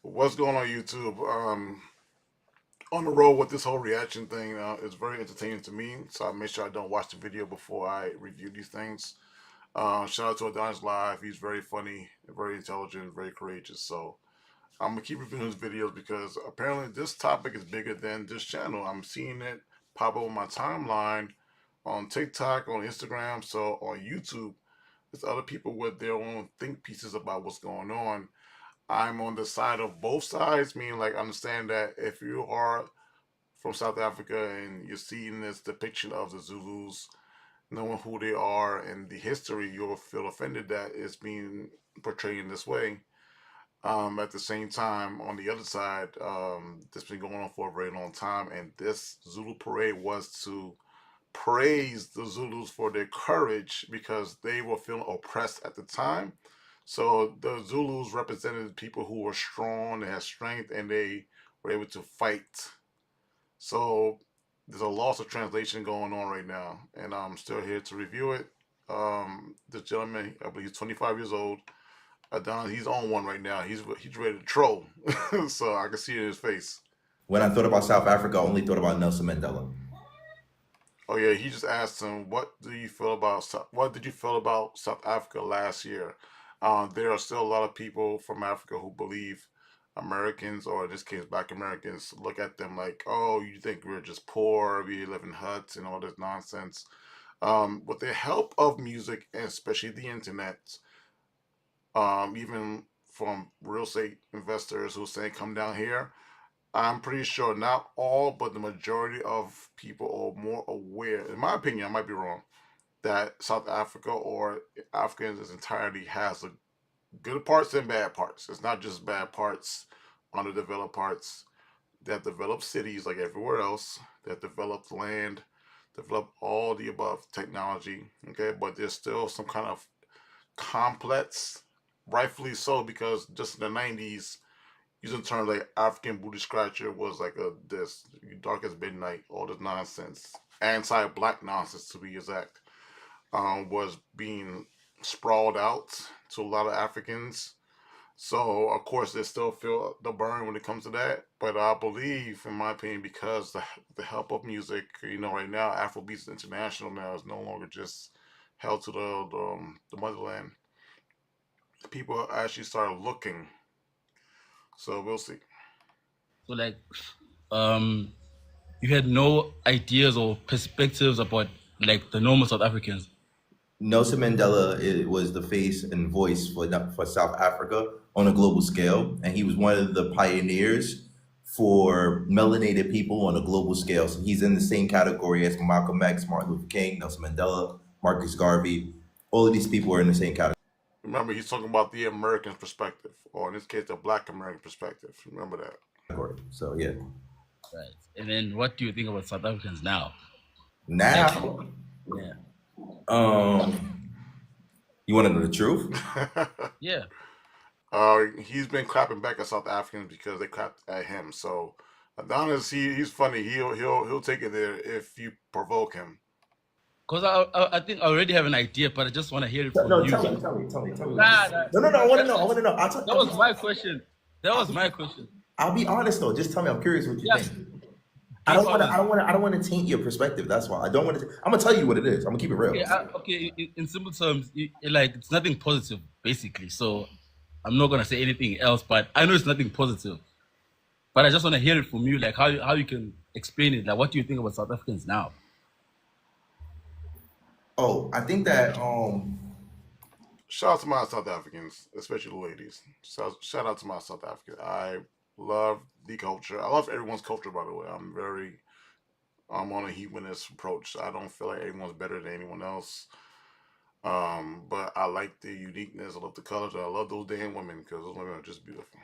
What's going on YouTube? On the road with this whole reaction thing, it's very entertaining to me. So I make sure I don't watch the video before I review these things. Shout out to Adonis Live. He's very funny, very intelligent, very courageous. So I'm gonna keep reviewing his videos because apparently this topic is bigger than this channel. I'm seeing it pop up on my timeline on TikTok, on Instagram, so on YouTube. There's other people with their own think pieces about what's going on. I'm on the side of both sides, meaning like understand that if you are from South Africa and you're seeing this depiction of the Zulus, knowing who they are and the history, you'll feel offended that it's being portrayed in this way. At the same time, on the other side, this has been going on for a very long time, and this Zulu parade was to praise the Zulus for their courage because they were feeling oppressed at the time. So the Zulus represented people who were strong, they had strength, and they were able to fight. So there's a loss of translation going on right now, and I'm still here to review it. This gentleman, I believe he's 25 years old. Adon, he's on one right now. He's ready to troll, so I can see it in his face. When I thought about South Africa, I only thought about Nelson Mandela. Oh yeah, he just asked him, what did you feel about South Africa last year?" There are still a lot of people from Africa who believe Americans, or in this case, Black Americans, look at them like, "Oh, you think we're just poor, we live in huts and all this nonsense." With the help of music and especially the internet, even from real estate investors who say, "Come down here," I'm pretty sure not all, but the majority of people are more aware. In my opinion, I might be wrong, that South Africa or Africa in its entirety has a good parts and bad parts. It's not just bad parts, underdeveloped parts. They have developed cities like everywhere else. They have developed land, developed all the above technology. Okay, but there's still some kind of complex, rightfully so, because just in the 90s, using terms like African booty scratcher was like a this dark as midnight, all this nonsense, anti-black nonsense to be exact, was being sprawled out to a lot of Africans. So of course they still feel the burn when it comes to that. But I believe, in my opinion, because the help of music, right now Afrobeats International now is no longer just held to the motherland. People actually started looking. So we'll see. So like, um, you had no ideas or perspectives about like the normal South Africans. Nelson Mandela was the face and voice for South Africa on a global scale, and he was one of the pioneers for melanated people on a global scale. So he's in the same category as Malcolm X, Martin Luther King, Nelson Mandela, Marcus Garvey. All of these people are in the same Remember, he's talking about the American perspective, or in this case, the Black American perspective. Remember that. category. So yeah. Right. And then what do you think about South Africans now? Now, Yeah. You want to know the truth? Yeah. He's been clapping back at South Africans because they clapped at him. So Adonis, he's funny. He'll take it there if you provoke him. Because I think I already have an idea, but I just want to hear it from No, you. tell me. Nah. No, I want to know. That was my question. I'll be honest though. Just tell me. I'm curious what you Yes. think. I don't want to taint your perspective. That's why I don't want to. I'm gonna tell you what it is. I'm gonna keep it real. Okay. In simple terms, like it's nothing positive, basically. So I'm not gonna say anything else, but I know it's nothing positive. But I just want to hear it from you, like how you can explain it. Like, what do you think about South Africans now? Oh, I think that Shout out to my South Africans, especially the ladies. Shout out to my South Africans. I love the culture. I love everyone's culture, by the way. I'm on a humanist approach. I don't feel like anyone's better than anyone else. But I like the uniqueness. I love the colors. I love those damn women because those women are just beautiful.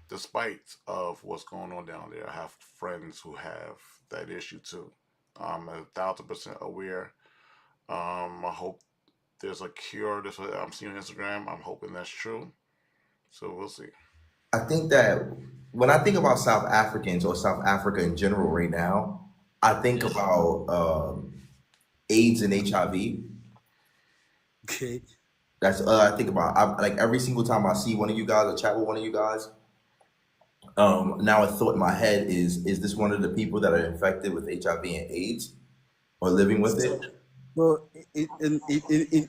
Despite of what's going on down there, I have friends who have that issue too. I'm 1,000% aware. I hope there's a cure. This I'm seeing on Instagram. I'm hoping that's true. So we'll see. I think that when I think about South Africans or South Africa in general right now, I think about AIDS and HIV. Okay. That's I think about. Like every single time I see one of you guys or chat with one of you guys, now a thought in my head is this one of the people that are infected with HIV and AIDS or living with it? So in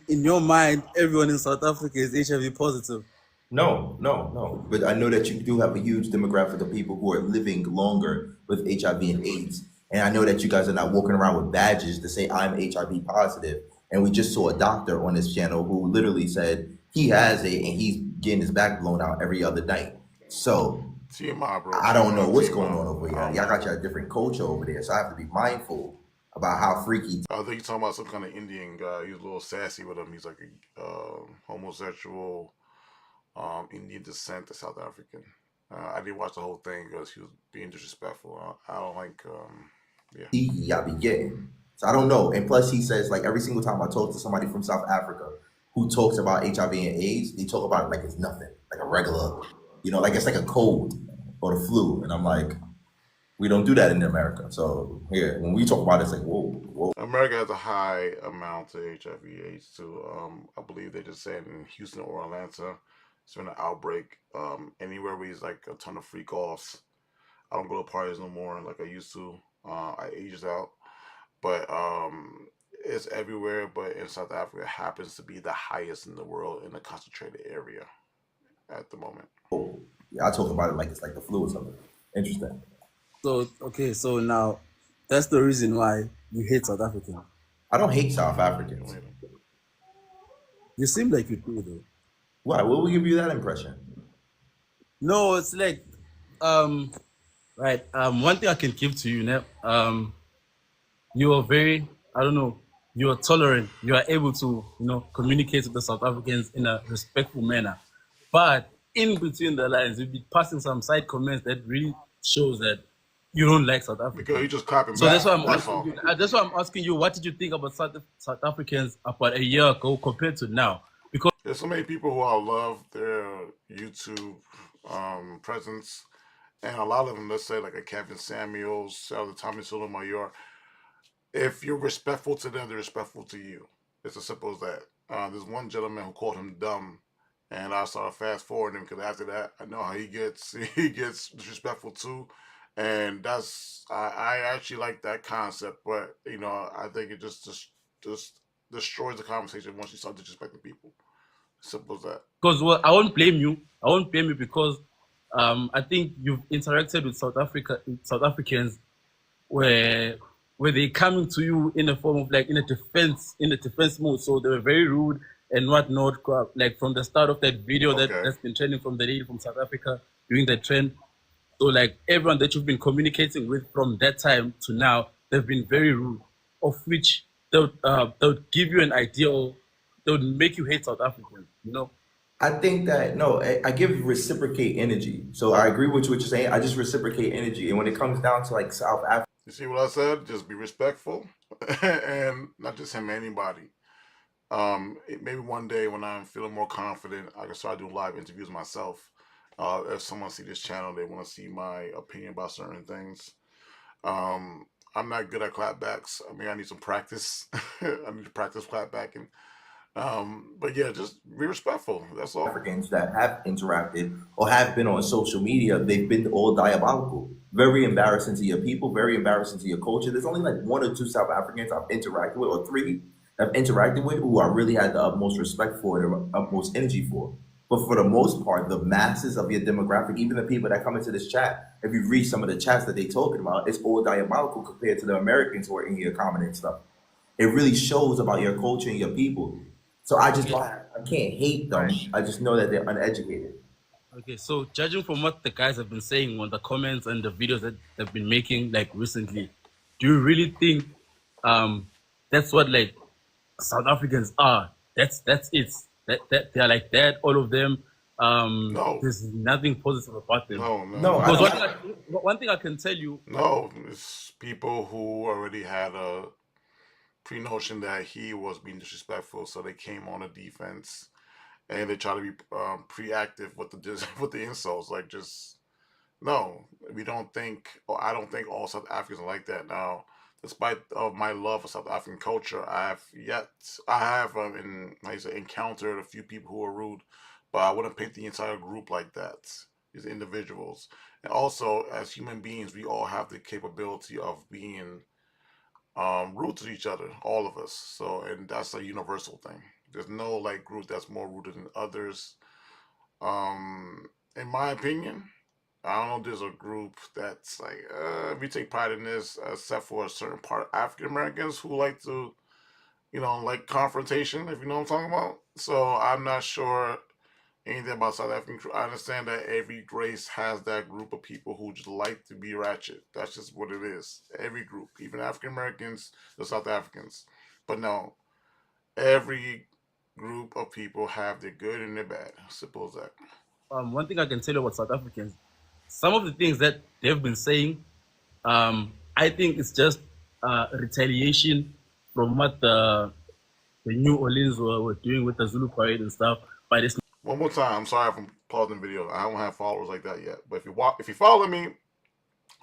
your mind, everyone in South Africa is HIV positive. No, no, no. But I know that you do have a huge demographic of people who are living longer with HIV and AIDS. And I know that you guys are not walking around with badges to say I'm HIV positive. And we just saw a doctor on this channel who literally said he has it and he's getting his back blown out every other night. So TMI, bro. I don't know TMI, what's going TMI. on over I here. don't Y'all know. got your different culture over there. So I have to be mindful about how freaky. I think you're talking about some kind of Indian guy. He's a little sassy with him. He's like a homosexual, Indian descent to South African. I didn't watch the whole thing because he was being disrespectful. I don't like, yeah. Y'all be getting. So I don't know. And plus, he says like every single time I talk to somebody from South Africa who talks about HIV and AIDS, they talk about it like it's nothing, like a regular, like it's like a cold or the flu. And I'm like, we don't do that in America. So here, when we talk about it, it's like whoa, whoa. America has a high amount of HIV/AIDS too. I believe they just said in Houston or Atlanta, it's been an outbreak. Anywhere where there's like a ton of freak offs. I don't go to parties no more like I used to. I aged out, but it's everywhere. But in South Africa, it happens to be the highest in the world in a concentrated area at the moment. Yeah, I talk about it like it's like the flu or something. Interesting. So okay, so now that's the reason why you hate South Africans. I don't hate South You don't Africans. hate them. You seem like you do though. Why? What will give you that impression? No, it's like right. One thing I can give to you, Nep, you are very, I don't know, you are tolerant. You are able to, communicate with the South Africans in a respectful manner. But in between the lines, you'll be passing some side comments that really shows that you don't like South Because Africans. he just clapping So that's back. why I'm That's asking all. you. That's why I'm asking you. What did you think about South Africans about a year ago compared to now? Because There's so many people who I love their YouTube presence, and a lot of them, let's say like a Kevin Samuels, the Tommy Sotomayor, if you're respectful to them, they're respectful to you. It's as simple as that. There's one gentleman who called him dumb, and I started fast forwarding him because after that, I know how he gets. He gets disrespectful too, and I actually like that concept. But I think it just destroys the conversation once you start disrespecting people. Simple as that. well, I won't blame you. I won't blame you because I think you've interacted with South Africans where they coming to you in a form of like in a defense mode. So they were very rude and whatnot. Like from the start of that video Okay. that's been trending from the lady from South Africa doing the trend. So like everyone that you've been communicating with from that time to now, they've been very rude. Of which they'll give you an idea, or they'll make you hate South Africans. I think that no, I give reciprocate energy. So I agree with what you're saying. I just reciprocate energy, and when it comes down to like South Africa. You see what I said? Just be respectful, and not just him, anybody. Maybe one day when I'm feeling more confident, I can start doing live interviews myself. If someone see this channel, they want to see my opinion about certain things. Um, I'm not good at clapbacks. I mean, I need some practice. I need to practice clapbacking. But yeah, just be respectful. That's all. Africans that have interacted or have been on social media, they've been all diabolical. Very embarrassing to your people, very embarrassing to your culture. There's only like one or two South Africans I've interacted with, or three I've interacted with, who I really had the utmost respect for and the utmost energy for. But for the most part, the masses of your demographic, even the people that come into this chat, if you read some of the chats that they're talking about, it's all diabolical compared to the Americans who are in here commenting stuff. It really shows about your culture and your people. So I just don't, I can't hate them. I just know that they're uneducated. Okay, so judging from what the guys have been saying on the comments and the videos that they've been making like recently, do you really think that's what like South Africans are? That's it. That they're like that, all of them. No, There's nothing positive about them. no, No, no, I Because don't. one thing I can tell you, no. It's people who already had a pre-notion that he was being disrespectful, so they came on the defense and they try to be pre-active with the with the insults. Like, just no, we don't think, or I don't think all South Africans are like that. Now, despite of my love for South African culture, I have like I said, encountered a few people who are rude, but I wouldn't paint the entire group like that. These individuals, and also as human beings, we all have the capability of being rude to each other, all of us. So, and that's a universal thing. There's no like group that's more rooted than others. In my opinion, I don't know. There's a group that's like we take pride in this, except for a certain part of African Americans who like to, like confrontation. If you know what I'm talking about. So I'm not sure anything about South African. I understand that every race has that group of people who just like to be ratchet. That's just what it is. Every group, even African Americans, the South Africans. But no, every group of people have their good and their bad. Simple as that. One thing I can tell you about South Africans, some of the things that they've been saying, I think it's just retaliation from what the New Orleans were doing with the Zulu parade and stuff. But it's One more time. I'm sorry if I'm pausing the video. I don't have followers like that yet. But if you follow me,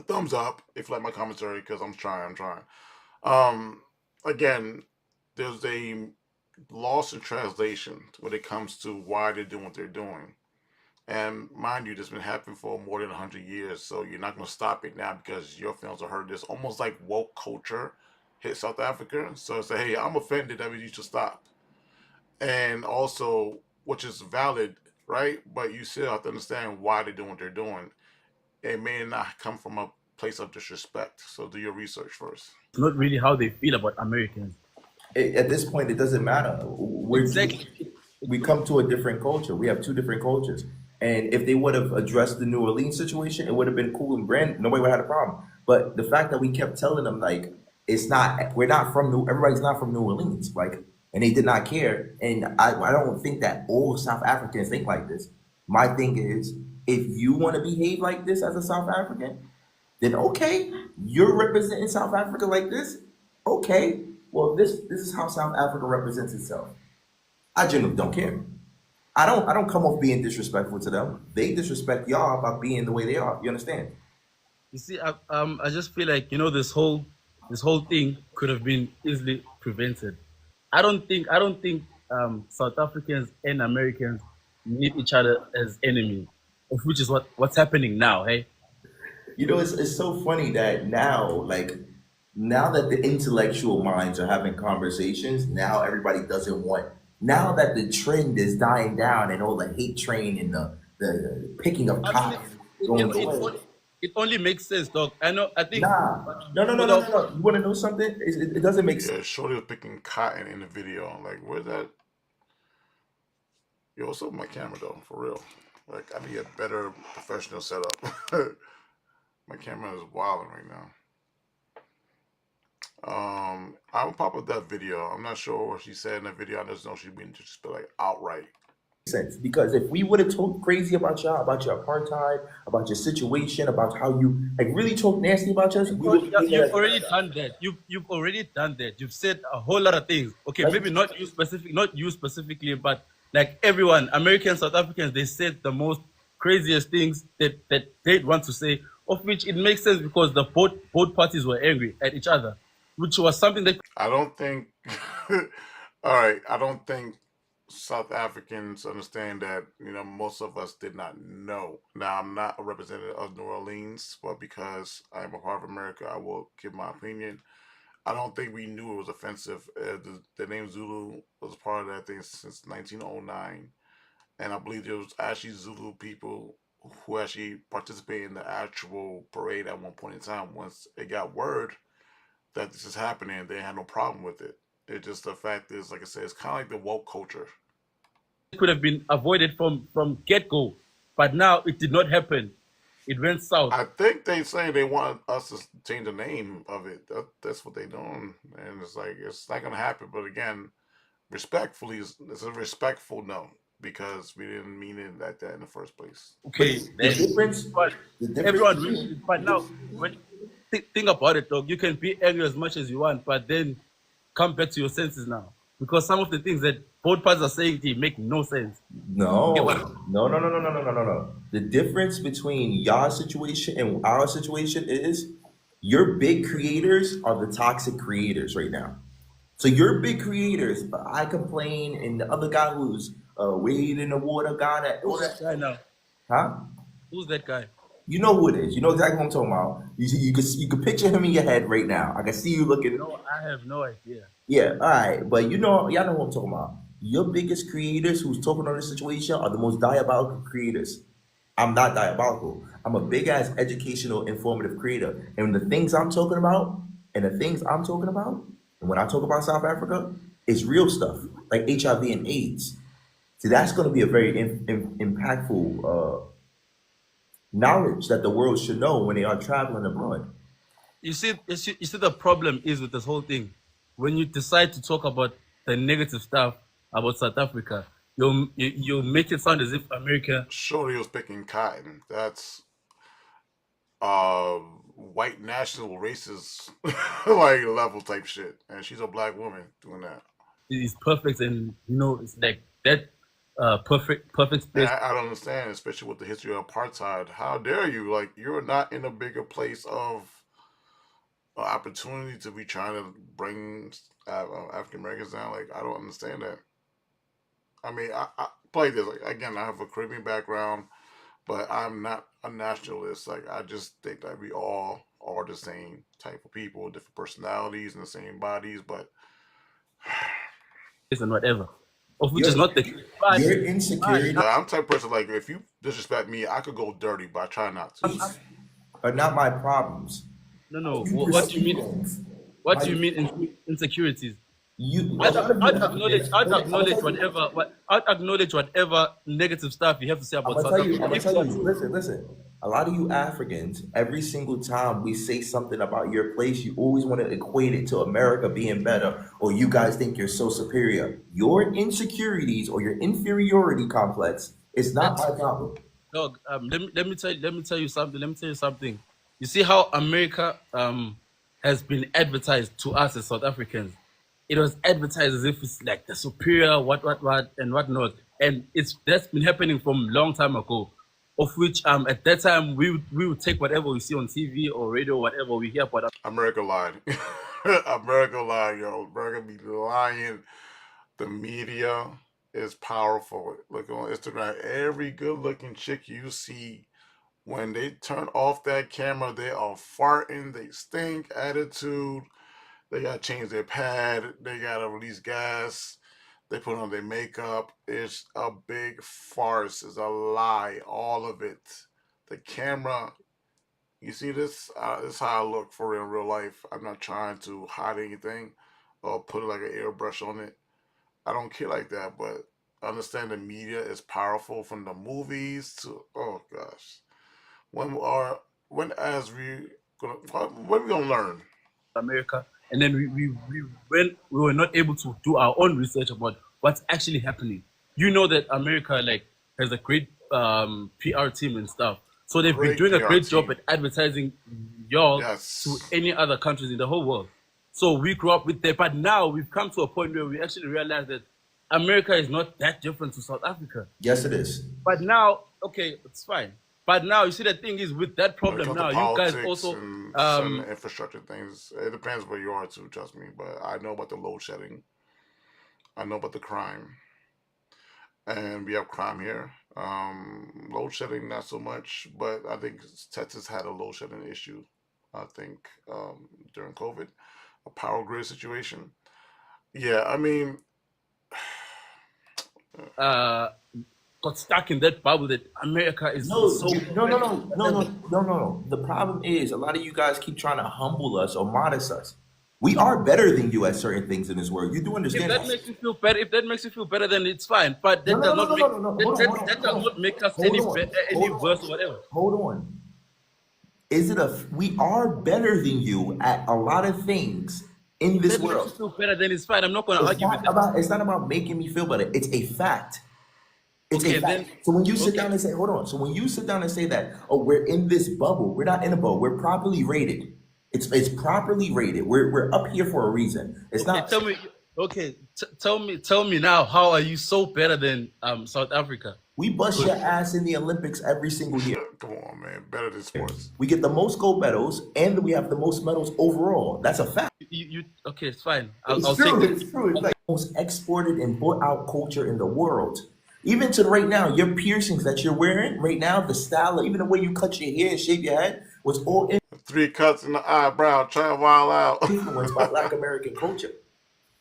thumbs up. If you like my commentary, because I'm trying. I'm trying. Again, there's a loss in translation when it comes to why they're doing what they're doing. And mind you, this has been happening for more than 100 years, so you're not going to stop it now because your feelings are hurt. This almost like woke culture hit South Africa. So it's like, hey, I'm offended that we need to stop. And also, which is valid, right? But you still have to understand why they're doing what they're doing. It may not come from a place of disrespect. So do your research first. not really how they feel about Americans. At this point, it doesn't matter. Exactly. We come to a different culture. We have two different cultures. And if they would have addressed the New Orleans situation, it would have been cool and grand. Nobody would have had a problem. But the fact that we kept telling them like it's not, we're not from New, everybody's not from New Orleans, like, and they did not care. And I don't think that all South Africans think like this. My thing is, if you want to behave like this as a South African, then okay, you're representing South Africa like this. Okay, well this is how South Africa represents itself. I generally don't care. I don't come off being disrespectful to them. They disrespect y'all by being the way they are. You understand? You see, I just feel like this whole thing could have been easily prevented. I don't think South Africans and Americans need each other as enemies, of which is what's happening now. Hey, You know, it's so funny that now, like, now that the intellectual minds are having conversations, now everybody doesn't want. Now that the trend is dying down and all the hate train and the picking of I mean, cops going away. it only makes sense, dog. I know. I think Nah, no, no, no, for no, the no, no. You want to know something? It doesn't make sense. Yeah, Shorty was picking cotton in the video. Like, where's that? Yo, what's up with my camera though? For real. Like, I need a better professional setup. My camera is wilding right now. I will pop up that video. I'm not sure what she said in that video. I just know she's being just like outright. Sense because if we would have talked crazy about y'all, about your apartheid, about your situation, about how you like really talk nasty about us, we would be you've already done that. You've already done that. You've said a whole lot of things. Okay, maybe not you specifically, but like everyone, Americans, South Africans, they said the most craziest things that they'd want to say, of which it makes sense because the both parties were angry at each other, which was something that I don't think. All right, I don't think South Africans understand that most of us did not know. Now I'm not a representative of New Orleans, but because I'm a part of America, I will give my opinion. I don't think we knew it was offensive. The name Zulu was part of that thing since 1909, and I believe there was actually Zulu people who actually participated in the actual parade at one point in time. Once it got word that this is happening, they had no problem with it. It just the fact is, like I said, it's kind of like the woke culture. could have been avoided from get go, but now it did not happen. It went south. I think they say they want us to change the name of it. That's what they're doing, and it's like it's not gonna happen. But again, respectfully, it's a respectful no because we didn't mean it like that in the first place. Okay, the then difference, but the difference everyone between reaches it. But now, when think about it, dog, you can be angry as much as you want, but then come back to your senses now, because some of the things that both parties are saying to you make no sense. no, Yeah, no, no, no, no, no, no, no, no, no. The difference between y'all situation and our situation is Your big creators are the toxic creators right now. So your big creators, I complain, and the other guy who's wade in the water guy, that all Who's that, that guy now? huh? Who's that guy? You know who it is. You know exactly what I'm talking about. You can picture him in your head right now. I can see you looking. No, I have no idea. Yeah, all right, but y'all know what I'm talking about. Your biggest creators who's talking on this situation are the most diabolical creators. I'm not diabolical. I'm a big ass educational, informative creator, and the things I'm talking about, and when I talk about South Africa, it's real stuff like HIV and AIDS. See, that's going to be a very impactful knowledge that the world should know when they are traveling abroad. You see, the problem is with this whole thing. When you decide to talk about the negative stuff about South Africa, you make it sound as if America. Shorty was picking cotton. That's white national racist like level type shit, and she's a black woman doing that. Is perfect, and it's like that perfect And space. I don't understand, especially with the history of apartheid. How dare you? Like you're not in a bigger place of opportunity to be trying to bring African Americans down. Like I don't understand that. I mean, I play this like, again. I have a Caribbean background, but I'm not a nationalist. Like I just think that we all are the same type of people, different personalities and the same bodies. But And whatever, of which is Your not the case. But your insecurity I'm the type of person like if you disrespect me, I could go dirty, but I try not to. are not my problems. no. You What do you perceive mean? things. What How do you you, mean insecurities? you a I'd, lot of I'd you acknowledge, Africans. I'd Wait, I'm gonna acknowledge tell you. whatever, I'd acknowledge whatever negative stuff you have to say I'm about gonna South tell you. Africa. I'm gonna If tell you are you. true, Listen, listen. A lot of you Africans, every single time we say something about your place, you always want to equate it to America being better, or you guys think you're so superior. Your insecurities or your inferiority complex is not that's my problem. dog. Let me tell you something. Let me tell you something. You see how America has been advertised to us as South Africans. It was advertised as if it's like the superior what and whatnot, and that's been happening from long time ago. Of which at that time we would take whatever we see on TV or radio, whatever we hear about. America lied. America lied, yo. America be lying. The media is powerful. Look on Instagram. Every good looking chick you see, when they turn off that camera, they are farting, they stink, attitude. They gotta change their pad, they gotta release gas, they put on their makeup. It's a big farce, it's a lie, all of it. The camera, you see this? This is how I look for real in real life. I'm not trying to hide anything or put like an airbrush on it. I don't care like that, but understand the media is powerful from the movies to oh gosh. When are when as we gonna when we gonna learn? America, and then when we were not able to do our own research about what's actually happening. You know that America like has a great PR team and stuff, so they've been Great doing a PR great job team. at advertising y'all to Yes. any other countries in the whole world. So we grew up with that, but now we've come to a point where we actually realize that America is not that different to South Africa. Yes, it is. But now, okay, it's fine. But now you see the thing is with that When it problem comes to now, you guys politics also and certain infrastructure things, it depends where you are too, trust me. But I know about the load shedding. I know about the crime. And we have crime here. Load shedding, not so much, but I think Texas had a load shedding issue. I think during COVID, a power grid situation. Yeah, I mean, uh, got stuck in that bubble that America is No, so no, no, great. no, no, no, no, no. The problem is a lot of you guys keep trying to humble us or modest us. We are better than you at certain things in this world. You do If understand that that? makes you feel better, then it's fine. But No, that no, does no, not no, no, make no, no. that, Hold on, hold that, on, that hold does on. not make us Hold any on, worse or whatever. hold on. Is it a? We are better than you at a lot of things in If this that makes you world. feel better, then it's fine. I'm not going to It's argue with not that. about. It's not about making me feel better. It's a fact. It's a Okay, fact. then So when you sit okay. down and say, hold on. So when you sit down and say that, oh, we're in this bubble. We're not in a bubble. We're properly rated. It's properly rated. We're up here for a reason. It's Okay, not. tell me now, how are you so better than South Africa? We bust your ass in the Olympics every single year. Come on, man. Better than sports. We get the most gold medals, and we have the most medals overall. That's a fact. You okay? It's fine. It's I'll take true. that. It's true. It's like the most exported and bought out culture in the world. Even to right now, your piercings that you're wearing right now, the style, even the way you cut your hair and shave your head, was all 3 cuts in the eyebrow, trying to wild out. influenced by Black American culture.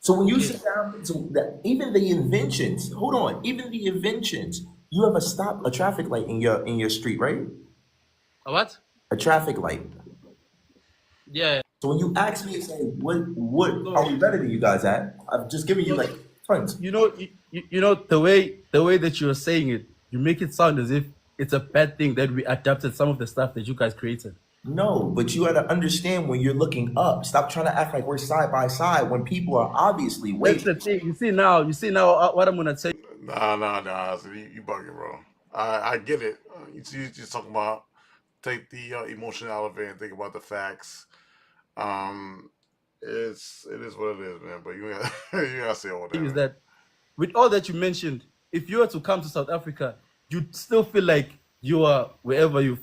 So when you Okay. sit down, so that even the inventions, hold on, even the inventions, you have a traffic light in your street, right? A what? A traffic light. Yeah. So when you ask me, say, what So, are we better than you guys at? I've just given you so like tons. you know the way that you're saying it, you make it sound as if it's a bad thing that we adapted some of the stuff that you guys created. No, but you got to understand when you're looking up. Stop trying to act like we're side by side when people are obviously That's wait. the thing. You see now what I'm gonna tell you. Nah. So you bugging, bro. I get it. You just talking about take the emotion out of it and think about the facts. Um, it is what it is, man. But you got you gotta say all that, Is man. that with all that you mentioned, if you were to come to South Africa, you'd still feel like you are wherever you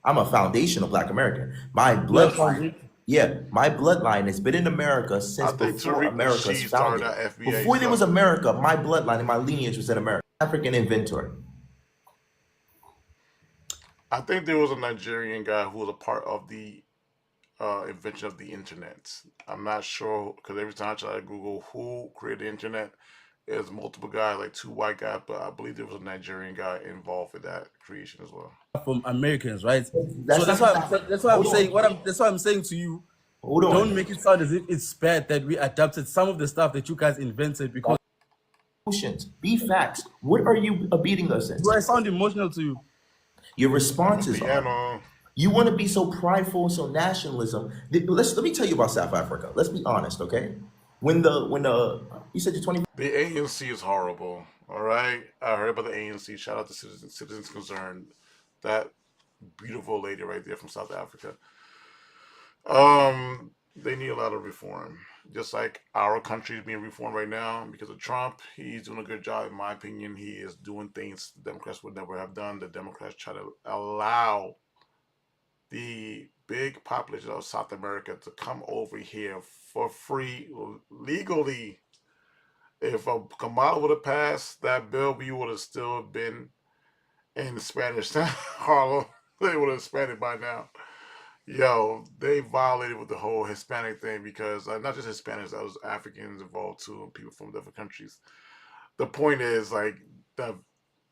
I'm a foundational Black American. My you're a bloodline, foundation. yeah, my bloodline has been in America since I think before Tariq America's Nasheed started founding. that FBA Before there was stuff. America, my bloodline and my lineage was in America. African inventor. I think there was a Nigerian guy who was a part of the invention of the internet. I'm not sure because every time I try to Google who created the internet, there's multiple guys, like 2 white guys, but I believe there was a Nigerian guy involved with that creation as well. From Americans, right? So That's not that's why I'm hold saying on. that's why I'm saying to you, Hold don't on. make it sound as if it's bad that we adapted some of the stuff that you guys invented because Emotions. Be facts. What are you beating us in? do I sound emotional to you? Your I'm a responses are. piano. You want to be so prideful and so nationalism. Let me tell you about South Africa. Let's be honest, okay? When you said you're 20. The ANC is horrible. All right, I heard about the ANC. Shout out to Citizens Concerned. That beautiful lady right there from South Africa. They need a lot of reform. Just like our country is being reformed right now because of Trump. He's doing a good job, in my opinion. He is doing things the Democrats would never have done. The Democrats try to allow the big population of South America to come over here for free, legally. If Kamala would have passed that bill, we would have still been in Spanish Harlem. They would have expanded by now. Yo, they violated with the whole Hispanic thing because not just Hispanics, that was Africans involved too, and people from different countries. The point is, like, the,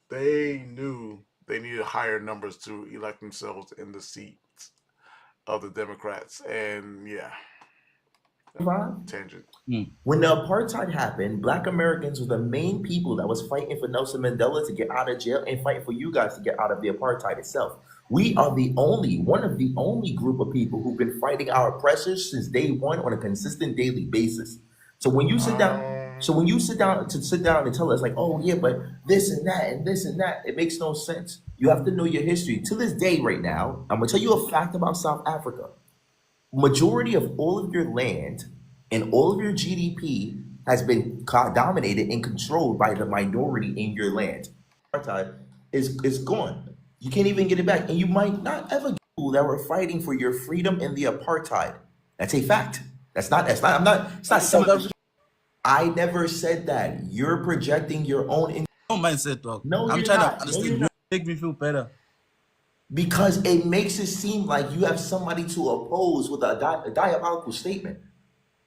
they knew they needed higher numbers to elect themselves in the seats of the Democrats, and yeah, tangent. When the apartheid happened, Black Americans were the main people that was fighting for Nelson Mandela to get out of jail and fighting for you guys to get out of the apartheid itself. We are one of the only group of people who've been fighting our oppressors since day one on a consistent daily basis. So when you sit down, Um, so when you sit down and tell us like, oh yeah, but this and that and this and that, it makes no sense. You have to know your history. To this day, right now, I'm gonna tell you a fact about South Africa. Majority of all of your land and all of your GDP has been dominated and controlled by the minority in your land. Apartheid is gone. You can't even get it back, and you might not ever get people that were fighting for your freedom in the apartheid. That's a fact. That's not. I'm not. It's not South some. Africa I never said that. You're projecting your own. mindset, dog. No, I'm you're trying to not. No, understand. you're You not. make me feel better. Because it makes it seem like you have somebody to oppose with a diabolical statement.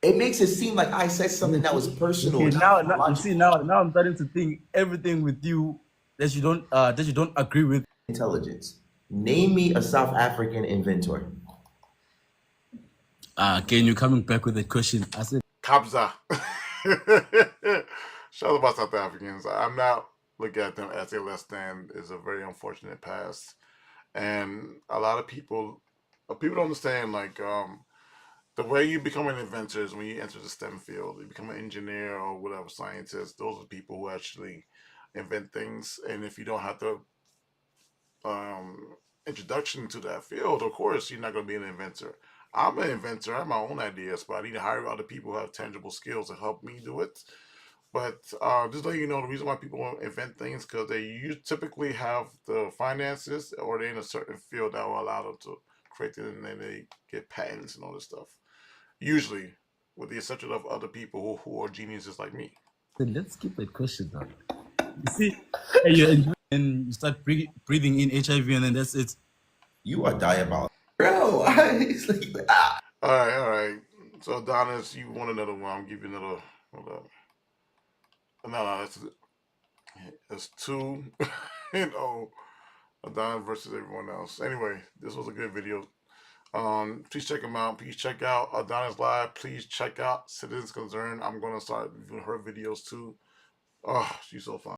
It makes it seem like I said something that was personal, Okay, not now you see logical. now I'm starting to think everything with you that you don't agree with. Intelligence. Name me a South African inventor. Again, you're coming back with a question. I said, Kabza. Shout out about South Africans. I'm not looking at them as a less than. Is a very unfortunate past, and a lot of people don't understand like the way you become an inventor is when you enter the STEM field. You become an engineer or whatever scientist. Those are the people who actually invent things. And if you don't have the introduction to that field, of course, you're not going to be an inventor. I'm an inventor. I have my own ideas, but I need to hire other people who have tangible skills to help me do it. But just let you know, the reason why people invent things because typically have the finances or they're in a certain field that will allow them to create it, and then they get patents and all this stuff. Usually, with the exception of other people who are geniuses like me. Then let's skip that question now. You see, and you enjoy and you start breathing in HIV, and then that's it. You are diabolical, bro. It's like, ah. All right, all right. So Adonis, you want another one? I'll give you another. Hold up. No, it's two and oh, Adonis versus everyone else. Anyway, this was a good video. Please check them out. Please check out Adonis Live. Please check out Citizens Concern. I'm gonna start reviewing her videos too. Oh, she's so fun.